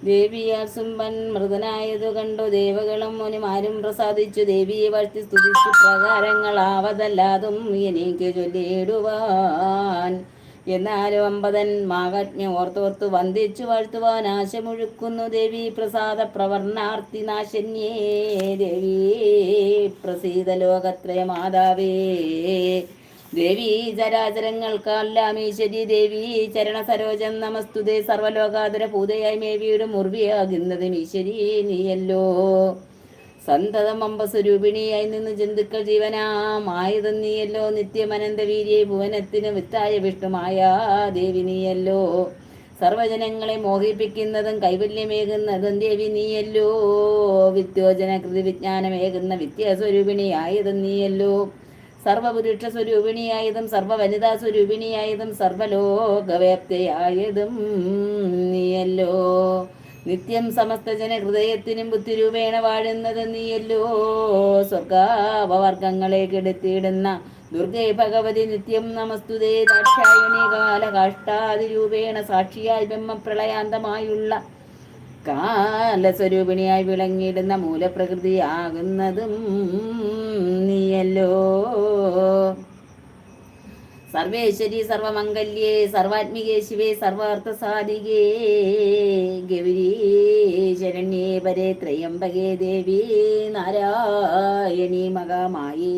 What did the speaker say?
ദേവിയാൽ സുംബൻ മൃതനായതു കണ്ടു ദേവകളും മുനിമാരും പ്രസാദിച്ചു. ദേവിയെ വാഴ്ത്തി സ്തുതിച്ചു പ്രകാരങ്ങളാവതല്ലാതും എനിക്ക് ചൊല്ലിയിടുവാൻ. എന്നാലും അമ്പതൻ മാഹാത്മ്യം ഓർത്തോർത്തു വന്ദിച്ചു വാഴ്ത്തുവാൻ ആശമുഴുക്കുന്നു. ദേവി പ്രസാദ പ്രവർണാർത്തി നാശന്യേ ദേവി പ്രസീത ലോകത്രയ മാതാവേ. ദേവി ചരാചരങ്ങൾക്കെല്ലാം ഈശ്വരി ദേവി ചരണ സരോജം നമസ്തുതേ. സർവലോകാതര പൂതയായി മേവിയുടെ മുർവിയാകുന്നതും ഈശ്വരി നീയല്ലോ. സന്തതം അമ്പസ്വരൂപിണിയായി നിന്ന് ജന്തുക്കൾ ജീവനാമായതും നീയല്ലോ. നിത്യമനന്തവീര്യെ ഭുവനത്തിന് വിത്തായ വിഷ്ണുമായ ദേവി നീയല്ലോ. സർവജനങ്ങളെ മോഹിപ്പിക്കുന്നതും കൈവല്യമേകുന്നതും ദേവി നീയല്ലോ. വിദ്യോജന കൃതി വിജ്ഞാനമേകുന്ന വിദ്യാസ്വരൂപിണിയായതും നീയല്ലോ. സർവപുരുഷ സ്വരൂപിണിയായതും സർവവനിതാ സ്വരൂപിണിയായതും സർവലോകവ്യാപ്തയായതും നീയല്ലോ. നിത്യം സമസ്ത ജനഹൃദയത്തിനും ബുദ്ധിരൂപേണ വാഴുന്നത് നീയല്ലോ. സ്വർഗാപവർഗങ്ങളെ കെടുത്തിയിടുന്ന ദുർഗേ ഭഗവതി നിത്യം നമസ്തുതേ. ദാക്ഷായണി കാലകാഷ്ടാതിരൂപേണ സാക്ഷിയായി ബ്രഹ്മപ്രളയാന്തമായുള്ള കാലസ്വരൂപിണിയായി വിളങ്ങിയിടുന്ന മൂലപ്രകൃതിയാകുന്നതും നീയല്ലോ. സർവേശ്വരി സർവമംഗല്യേ സർവാത്മികേ ശിവേ സർവാർത്ഥസാധികേ ഗൗരീ ശരണ്യേ പരേ ത്രയംബകേ ദേവി നാരായണീ മഹാമായേ.